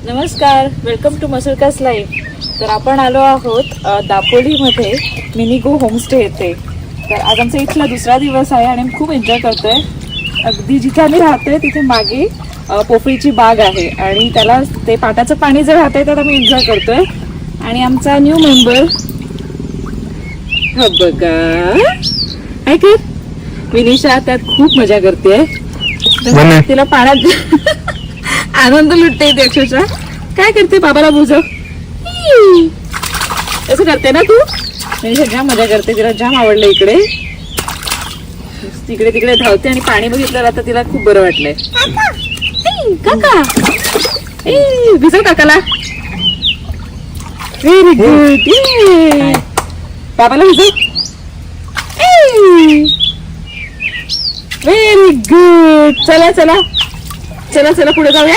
नमस्कार, welcome to मसुरकास live. तर आपण आलो आहोत दापोलीमध्ये मिनीगो होमस्टे येथे. तर आज आमचा इथला दुसरा दिवस आहे आणि खूप एन्जॉय करतोय. अगदी जिथे आम्ही राहतोय तिथे मागे पोफळीची बाग आहे आणि त्याला ते पाटाचं पाणी जर राहतंय तर आम्ही एन्जॉय करतोय. आणि आमचा न्यू मेंबर हा बघा ऐक विनिशा त्यात खूप मजा करते. तिला पाण्यात आनंद लुटते येते अक्षरशः. काय करते बाबाला बुजव असं करते ना तू. म्हणजे जाम मजा करते, तिला जाम आवडलं. इकडे तिकडे तिकडे धावते आणि पाणी बघितलं आता तिला खूप बरं वाटलंय. काका भिजव काकाला. Very good. बाबाला भिजव. Very good. चला चला चला चला पुढे जाऊया.